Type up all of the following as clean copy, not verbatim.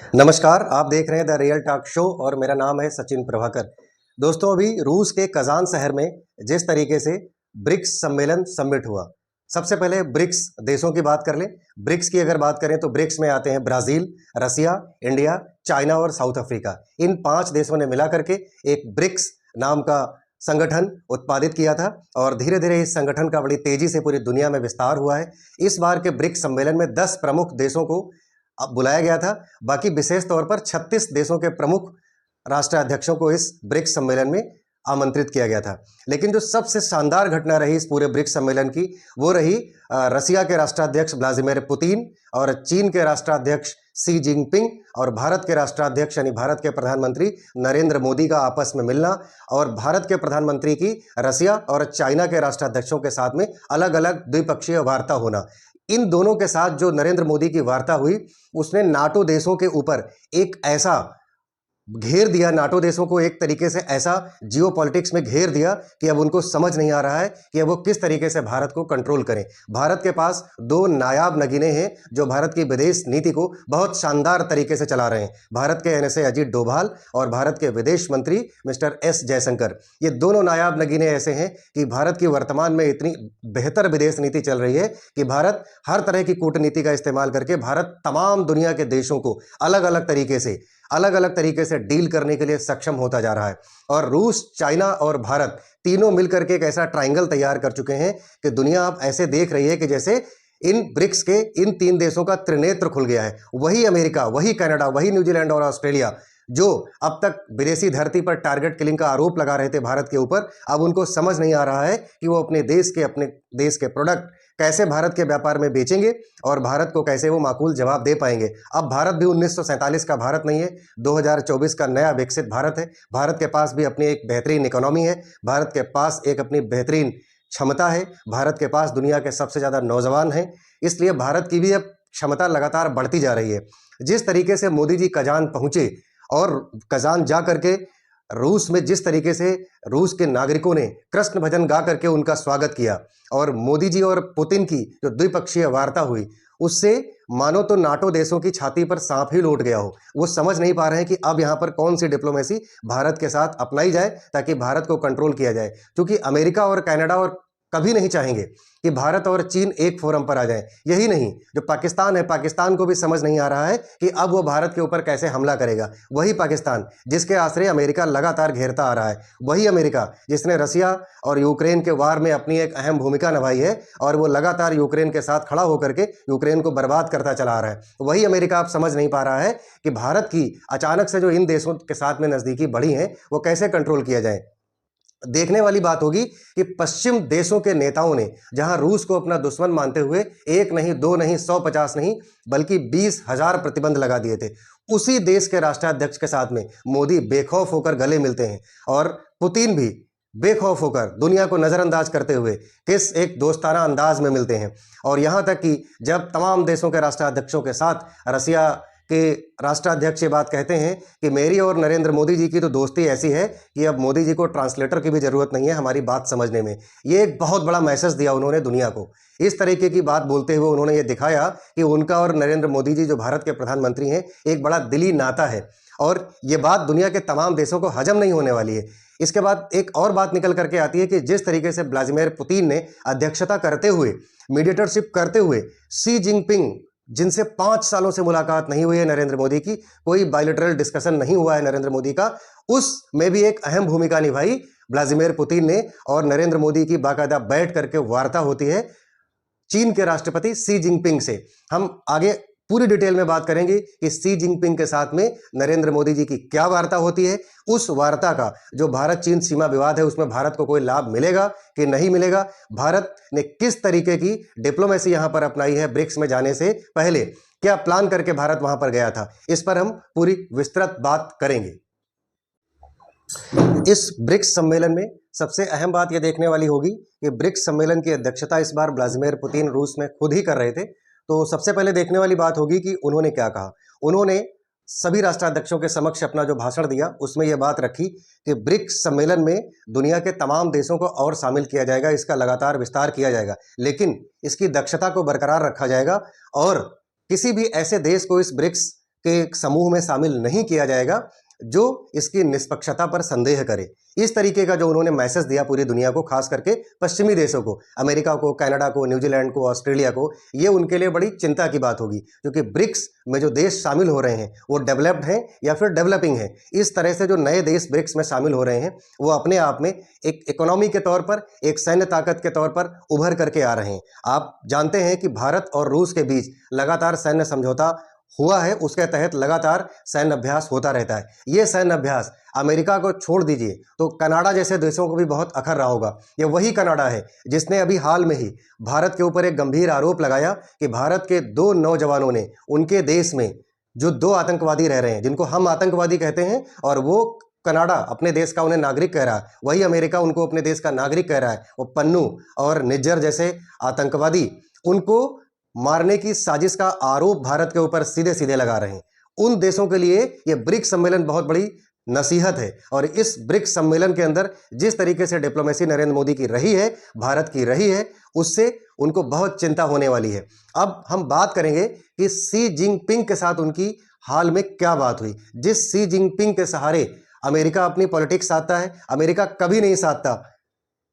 नमस्कार, आप देख रहे हैं द रियल टॉक शो और मेरा नाम है सचिन प्रभाकर। दोस्तों, अभी रूस के कजान शहर में जिस तरीके से ब्रिक्स सम्मेलन समिट हुआ, सबसे पहले ब्रिक्स देशों की बात कर लें। ब्रिक्स की अगर बात करें तो ब्रिक्स में आते हैं ब्राजील, रसिया, इंडिया, चाइना और साउथ अफ्रीका। इन 5 देशों ने मिला करके एक ब्रिक्स नाम का संगठन उत्पादित किया था और धीरे धीरे इस संगठन का बड़ी तेजी से पूरी दुनिया में विस्तार हुआ है। इस बार के ब्रिक्स सम्मेलन में 10 प्रमुख देशों को अब बुलाया गया था। बाकी विशेष तौर पर 36 देशों के प्रमुख राष्ट्राध्यक्षों को इस ब्रिक्स सम्मेलन में आमंत्रित किया गया था। लेकिन जो सबसे शानदार घटना रही इस पूरे ब्रिक्स सम्मेलन की, वो रही रसिया के राष्ट्राध्यक्ष व्लादिमीर पुतिन और चीन के राष्ट्राध्यक्ष शी जिनपिंग और भारत के राष्ट्राध्यक्ष यानी भारत के प्रधानमंत्री नरेंद्र मोदी का आपस में मिलना और भारत के प्रधानमंत्री की रसिया और चाइना के राष्ट्राध्यक्षों के साथ में अलग अलग द्विपक्षीय वार्ता होना। इन दोनों के साथ जो नरेंद्र मोदी की वार्ता हुई, उसने नाटो देशों के ऊपर एक ऐसा घेर दिया, नाटो देशों को एक तरीके से ऐसा जियोपॉलिटिक्स में घेर दिया कि अब उनको समझ नहीं आ रहा है कि अब वो किस तरीके से भारत को कंट्रोल करें। भारत के पास 2 नायाब नगीने हैं जो भारत की विदेश नीति को बहुत शानदार तरीके से चला रहे हैं। भारत के एनएसए अजीत डोभाल और भारत के विदेश मंत्री मिस्टर एस जयशंकर। ये दोनों नायाब नगीने ऐसे हैं कि भारत की वर्तमान में इतनी बेहतर विदेश नीति चल रही है कि भारत हर तरह की कूटनीति का इस्तेमाल करके भारत तमाम दुनिया के देशों को अलग अलग तरीके से डील करने के लिए सक्षम होता जा रहा है। और रूस, चाइना और भारत तीनों मिलकर के एक ऐसा ट्रायंगल तैयार कर चुके हैं कि दुनिया अब ऐसे देख रही है कि जैसे इन ब्रिक्स के इन 3 देशों का त्रिनेत्र खुल गया है। वही अमेरिका, वही कनाडा, वही न्यूजीलैंड और ऑस्ट्रेलिया जो अब तक विदेशी धरती पर टारगेट किलिंग का आरोप लगा रहे थे भारत के ऊपर, अब उनको समझ नहीं आ रहा है कि वो अपने देश के प्रोडक्ट कैसे भारत के व्यापार में बेचेंगे और भारत को कैसे वो माकूल जवाब दे पाएंगे। अब भारत भी 1947 का भारत नहीं है, 2024 का नया विकसित भारत है। भारत के पास भी अपनी एक बेहतरीन इकोनॉमी है, भारत के पास एक अपनी बेहतरीन क्षमता है, भारत के पास दुनिया के सबसे ज़्यादा नौजवान हैं। इसलिए भारत की भी अब क्षमता लगातार बढ़ती जा रही है। जिस तरीके से मोदी जी कजान पहुँचे और कजान जा करके रूस में जिस तरीके से रूस के नागरिकों ने कृष्ण भजन गा करके उनका स्वागत किया और मोदी जी और पुतिन की जो द्विपक्षीय वार्ता हुई, उससे मानो तो नाटो देशों की छाती पर सांप ही लौट गया हो। वो समझ नहीं पा रहे हैं कि अब यहाँ पर कौन सी डिप्लोमेसी भारत के साथ अपनाई जाए ताकि भारत को कंट्रोल किया जाए। क्योंकि अमेरिका और कनाडा और कभी नहीं चाहेंगे कि भारत और चीन एक फोरम पर आ जाए। यही नहीं, जो पाकिस्तान है, पाकिस्तान को भी समझ नहीं आ रहा है कि अब वो भारत के ऊपर कैसे हमला करेगा। वही पाकिस्तान जिसके आश्रय अमेरिका लगातार घेरता आ रहा है, वही अमेरिका जिसने रसिया और यूक्रेन के वार में अपनी एक अहम भूमिका निभाई है और वो लगातार यूक्रेन के साथ खड़ा होकर के यूक्रेन को बर्बाद करता चला आ रहा है। वही अमेरिका अब समझ नहीं पा रहा है कि भारत की अचानक से जो इन देशों के साथ में नज़दीकी बढ़ी है, वो कैसे कंट्रोल किया जाए। देखने वाली बात होगी कि पश्चिम देशों के नेताओं ने जहां रूस को अपना दुश्मन मानते हुए 1 नहीं, 2 नहीं, 150 नहीं, बल्कि 20,000 प्रतिबंध लगा दिए थे, उसी देश के राष्ट्राध्यक्ष के साथ में मोदी बेखौफ होकर गले मिलते हैं और पुतिन भी बेखौफ होकर दुनिया को नजरअंदाज करते हुए किस एक दोस्ताना अंदाज में मिलते हैं। और यहां तक कि जब तमाम देशों के राष्ट्राध्यक्षों के साथ रसिया के राष्ट्राध्यक्ष ये बात कहते हैं कि मेरी और नरेंद्र मोदी जी की तो दोस्ती ऐसी है कि अब मोदी जी को ट्रांसलेटर की भी जरूरत नहीं है हमारी बात समझने में। ये एक बहुत बड़ा मैसेज दिया उन्होंने दुनिया को। इस तरीके की बात बोलते हुए उन्होंने ये दिखाया कि उनका और नरेंद्र मोदी जी जो भारत के प्रधानमंत्री हैं, एक बड़ा दिली नाता है और ये बात दुनिया के तमाम देशों को हजम नहीं होने वाली है। इसके बाद एक और बात निकल करके आती है कि जिस तरीके से व्लादिमीर पुतिन ने अध्यक्षता करते हुए, मीडिएटरशिप करते हुए, शी जिनपिंग जिनसे 5 सालों से मुलाकात नहीं हुई है नरेंद्र मोदी की, कोई बायलैटरल डिस्कशन नहीं हुआ है नरेंद्र मोदी का, उसमें भी एक अहम भूमिका निभाई व्लादिमीर पुतिन ने और नरेंद्र मोदी की बाकायदा बैठ करके वार्ता होती है चीन के राष्ट्रपति शी जिनपिंग से। हम आगे पूरी डिटेल में बात करेंगे कि शी जिनपिंग के साथ में नरेंद्र मोदी जी की क्या वार्ता होती है, उस वार्ता का जो भारत चीन सीमा विवाद है उसमें भारत को कोई लाभ मिलेगा कि नहीं मिलेगा, भारत ने किस तरीके की डिप्लोमेसी यहां पर अपनाई है ब्रिक्स में जाने से पहले, क्या प्लान करके भारत वहां पर गया था, इस पर हम पूरी विस्तृत बात करेंगे। इस ब्रिक्स सम्मेलन में सबसे अहम बात यह देखने वाली होगी कि ब्रिक्स सम्मेलन की अध्यक्षता इस बार व्लादिमीर पुतिन रूस में खुद ही कर रहे थे। तो सबसे पहले देखने वाली बात होगी कि उन्होंने क्या कहा। उन्होंने सभी राष्ट्राध्यक्षों के समक्ष अपना जो भाषण दिया उसमें यह बात रखी कि ब्रिक्स सम्मेलन में दुनिया के तमाम देशों को और शामिल किया जाएगा, इसका लगातार विस्तार किया जाएगा, लेकिन इसकी दक्षता को बरकरार रखा जाएगा और किसी भी ऐसे देश को इस ब्रिक्स के समूह में शामिल नहीं किया जाएगा जो इसकी निष्पक्षता पर संदेह करे। इस तरीके का जो उन्होंने मैसेज दिया पूरी दुनिया को, खास करके पश्चिमी देशों को, अमेरिका को, कनाडा को, न्यूजीलैंड को, ऑस्ट्रेलिया को, ये उनके लिए बड़ी चिंता की बात होगी, क्योंकि ब्रिक्स में जो देश शामिल हो रहे हैं वो डेवलप्ड हैं या फिर डेवलपिंग हैं। इस तरह से जो नए देश ब्रिक्स में शामिल हो रहे हैं वो अपने आप में एक इकोनॉमी के तौर पर, एक सैन्य ताकत के तौर पर उभर करके आ रहे हैं। आप जानते हैं कि भारत और रूस के बीच लगातार सैन्य समझौता हुआ है, उसके तहत लगातार सैन्य अभ्यास होता रहता है। ये सैन्य अभ्यास अमेरिका को छोड़ दीजिए तो कनाडा जैसे देशों को भी बहुत अखर रहा होगा। ये वही कनाडा है जिसने अभी हाल में ही भारत के ऊपर एक गंभीर आरोप लगाया कि भारत के 2 नौजवानों ने उनके देश में जो 2 आतंकवादी रह रहे हैं, जिनको हम आतंकवादी कहते हैं और वो कनाडा अपने देश का उन्हें नागरिक कह रहा है, वही अमेरिका उनको अपने देश का नागरिक कह रहा है। वो पन्नू और निज्जर जैसे आतंकवादी, उनको मारने की साजिश का आरोप भारत के ऊपर सीधे सीधे लगा रहे हैं। उन देशों के लिए ये ब्रिक्स सम्मेलन बहुत बड़ी नसीहत है। और इस ब्रिक्स सम्मेलन के अंदर जिस तरीके से डिप्लोमेसी नरेंद्र मोदी की रही है, भारत की रही है, उससे उनको बहुत चिंता होने वाली है। अब हम बात करेंगे कि शी जिनपिंग के साथ उनकी हाल में क्या बात हुई। जिस शी जिनपिंग के सहारे अमेरिका अपनी पॉलिटिक्स साधता है, अमेरिका कभी नहीं चाहता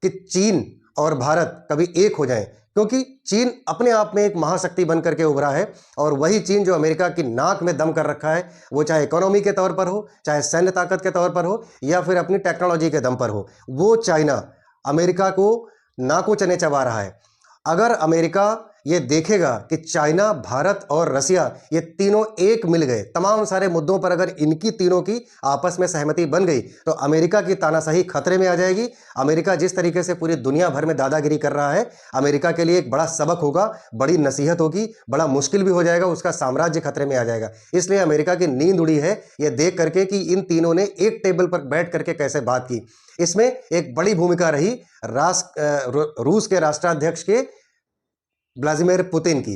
कि चीन और भारत कभी एक हो जाएं, क्योंकि चीन अपने आप में एक महाशक्ति बन करके उभरा है और वही चीन जो अमेरिका की नाक में दम कर रखा है, वो चाहे इकोनॉमी के तौर पर हो, चाहे सैन्य ताकत के तौर पर हो या फिर अपनी टेक्नोलॉजी के दम पर हो, वो चाइना अमेरिका को नाकों चने चबा रहा है। अगर अमेरिका ये देखेगा कि चाइना, भारत और रसिया ये तीनों एक मिल गए, तमाम सारे मुद्दों पर अगर इनकी तीनों की आपस में सहमति बन गई तो अमेरिका की तानाशाही खतरे में आ जाएगी। अमेरिका जिस तरीके से पूरी दुनिया भर में दादागिरी कर रहा है, अमेरिका के लिए एक बड़ा सबक होगा, बड़ी नसीहत होगी, बड़ा मुश्किल भी हो जाएगा, उसका साम्राज्य खतरे में आ जाएगा। इसलिए अमेरिका की नींद उड़ी है ये देख करके कि इन तीनों ने एक टेबल पर बैठ करके कैसे बात की। इसमें एक बड़ी भूमिका रही रूस के राष्ट्राध्यक्ष के व्लादिमीर पुतिन की,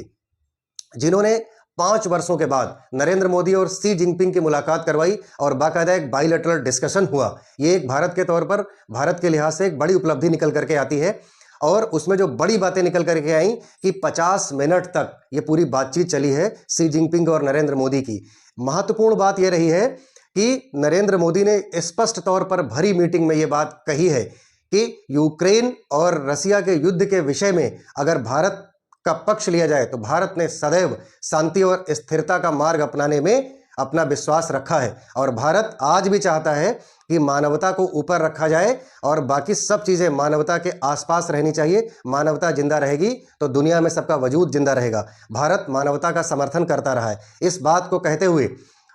जिन्होंने 5 वर्षों के बाद नरेंद्र मोदी और शी जिनपिंग की मुलाकात करवाई और बाकायदा एक बायलैटरल डिस्कशन हुआ। ये एक भारत के तौर पर, भारत के लिहाज से एक बड़ी उपलब्धि निकल करके आती है। और उसमें जो बड़ी बातें निकल करके आई कि 50 मिनट तक ये पूरी बातचीत चली है शी जिनपिंग और नरेंद्र मोदी की। महत्वपूर्ण बात यह रही है कि नरेंद्र मोदी ने स्पष्ट तौर पर भरी मीटिंग में ये बात कही है कि यूक्रेन और रसिया के युद्ध के विषय में अगर भारत का पक्ष लिया जाए तो भारत ने सदैव शांति और स्थिरता का मार्ग अपनाने में अपना विश्वास रखा है। और भारत आज भी चाहता है कि मानवता को ऊपर रखा जाए और बाकी सब चीज़ें मानवता के आसपास रहनी चाहिए। मानवता जिंदा रहेगी तो दुनिया में सबका वजूद जिंदा रहेगा। भारत मानवता का समर्थन करता रहा है। इस बात को कहते हुए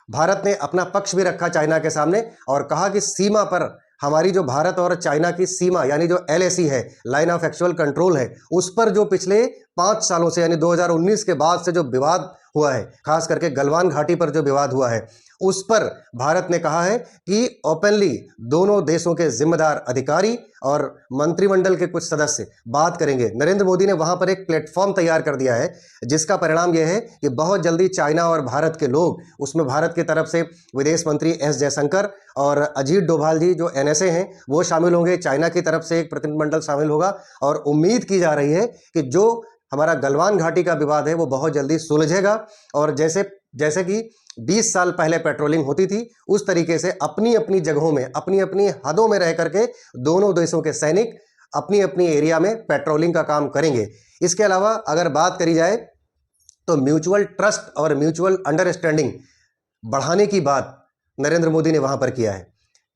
भारत ने अपना पक्ष भी रखा चाइना के सामने और कहा कि सीमा पर हमारी जो भारत और चाइना की सीमा यानी जो LAC है, लाइन ऑफ एक्चुअल कंट्रोल है, उस पर जो पिछले 5 सालों से यानी 2019 के बाद से जो विवाद हुआ है, खास करके गलवान घाटी पर जो विवाद हुआ है, उस पर भारत ने कहा है कि ओपनली दोनों देशों के जिम्मेदार अधिकारी और मंत्रिमंडल के कुछ सदस्य बात करेंगे। नरेंद्र मोदी ने वहां पर एक प्लेटफॉर्म तैयार कर दिया है, जिसका परिणाम यह है कि बहुत जल्दी चाइना और भारत के लोग, उसमें भारत की तरफ से विदेश मंत्री S जयशंकर और अजीत डोभाल जी जो NSA हैं वो शामिल होंगे, चाइना की तरफ से एक प्रतिनिधिमंडल शामिल होगा। और उम्मीद की जा रही है कि जो हमारा गलवान घाटी का विवाद है वो बहुत जल्दी सुलझेगा और जैसे कि 20 साल पहले पेट्रोलिंग होती थी, उस तरीके से अपनी अपनी जगहों में, अपनी अपनी हदों में रह करके दोनों देशों के सैनिक अपनी अपनी एरिया में पेट्रोलिंग का काम करेंगे। इसके अलावा अगर बात करी जाए तो म्यूचुअल ट्रस्ट और म्यूचुअल अंडरस्टैंडिंग बढ़ाने की बात नरेंद्र मोदी ने वहां पर किया है।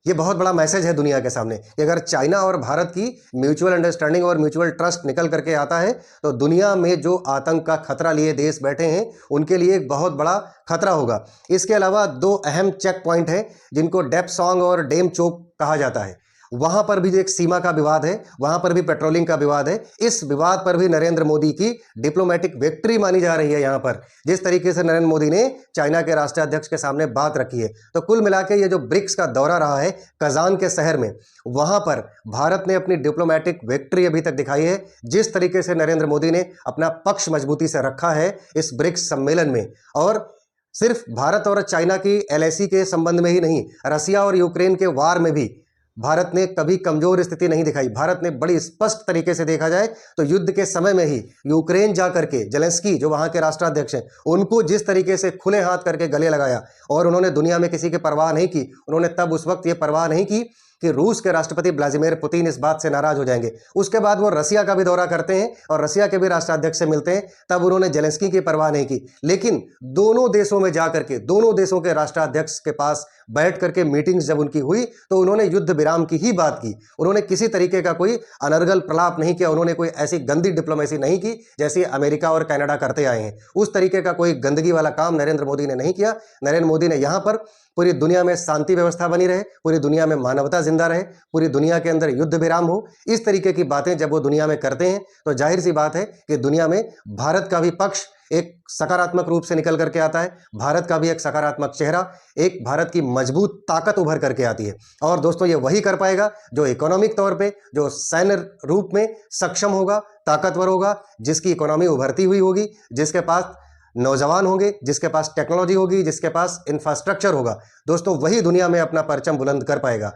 ये बहुत बड़ा मैसेज है दुनिया के सामने कि अगर चाइना और भारत की म्यूचुअल अंडरस्टैंडिंग और म्यूचुअल ट्रस्ट निकल करके आता है तो दुनिया में जो आतंक का खतरा लिए देश बैठे हैं उनके लिए एक बहुत बड़ा खतरा होगा। इसके अलावा 2 अहम चेक पॉइंट हैं जिनको डेपसोंग और डेमचोक कहा जाता है। वहां पर भी एक सीमा का विवाद है, वहां पर भी पेट्रोलिंग का विवाद है। इस विवाद पर भी नरेंद्र मोदी की डिप्लोमेटिक विक्ट्री मानी जा रही है। यहां पर जिस तरीके से नरेंद्र मोदी ने चाइना के राष्ट्राध्यक्ष के सामने बात रखी है, तो कुल मिलाकर ये जो ब्रिक्स का दौरा रहा है कजान के शहर में, वहां पर भारत ने अपनी डिप्लोमेटिक विक्ट्री अभी तक दिखाई है। जिस तरीके से नरेंद्र मोदी ने अपना पक्ष मजबूती से रखा है इस ब्रिक्स सम्मेलन में, और सिर्फ भारत और चाइना की LAC के संबंध में ही नहीं, रसिया और यूक्रेन के वार में भी भारत ने कभी कमजोर स्थिति नहीं दिखाई। भारत ने बड़ी स्पष्ट तरीके से देखा जाए तो युद्ध के समय में ही यूक्रेन जा करके जेलेंस्की जो वहां के राष्ट्राध्यक्ष हैं उनको जिस तरीके से खुले हाथ करके गले लगाया और उन्होंने दुनिया में किसी की परवाह नहीं की। उन्होंने तब उस वक्त ये परवाह नहीं की कि रूस के राष्ट्रपति व्लादिमीर पुतिन इस बात से नाराज हो जाएंगे। उसके बाद वो रसिया का भी दौरा करते हैं और रसिया के भी राष्ट्राध्यक्ष से मिलते हैं, तब उन्होंने जेलेंस्की की परवाह नहीं की। लेकिन दोनों देशों में जाकर के दोनों देशों के राष्ट्राध्यक्ष के पास बैठ करके मीटिंग्स जब उनकी हुई तो उन्होंने युद्ध विराम की ही बात की। उन्होंने किसी तरीके का कोई अनर्गल प्रलाप नहीं किया, उन्होंने कोई ऐसी गंदी डिप्लोमेसी नहीं की जैसी अमेरिका और कनाडा करते आए हैं। उस तरीके का कोई गंदगी वाला काम नरेंद्र मोदी ने नहीं किया। नरेंद्र मोदी ने यहां पर पूरी दुनिया में शांति व्यवस्था बनी रहे, पूरी दुनिया में मानवता जिंदा रहे, पूरी दुनिया के अंदर युद्ध विराम हो, इस तरीके की बातें जब वो दुनिया में करते हैं तो जाहिर सी बात है कि दुनिया में भारत का भी पक्ष एक सकारात्मक रूप से निकल करके आता है। भारत का भी एक सकारात्मक चेहरा, एक भारत की मजबूत ताकत उभर करके आती है। और दोस्तों ये वही कर पाएगा जो इकोनॉमिक तौर पे, जो सैन्य रूप में सक्षम होगा, ताकतवर होगा, जिसकी इकोनॉमी उभरती हुई होगी, जिसके पास नौजवान होंगे, जिसके पास टेक्नोलॉजी होगी, जिसके पास इंफ्रास्ट्रक्चर होगा। दोस्तों वही दुनिया में अपना परचम बुलंद कर पाएगा।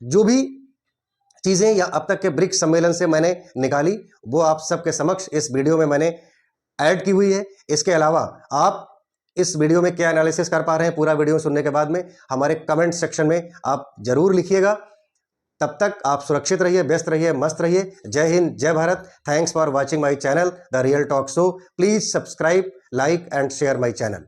जो भी चीजें या अब तक के ब्रिक्स सम्मेलन से मैंने निकाली वो आप सबके समक्ष इस वीडियो में मैंने ऐड की हुई है। इसके अलावा आप इस वीडियो में क्या एनालिसिस कर पा रहे हैं, पूरा वीडियो सुनने के बाद में हमारे कमेंट सेक्शन में आप जरूर लिखिएगा। तब तक आप सुरक्षित रहिए, व्यस्त रहिए, मस्त रहिए। जय हिंद, जय Bharat. Thanks for watching my channel the real talk show. Please subscribe, like and share my channel.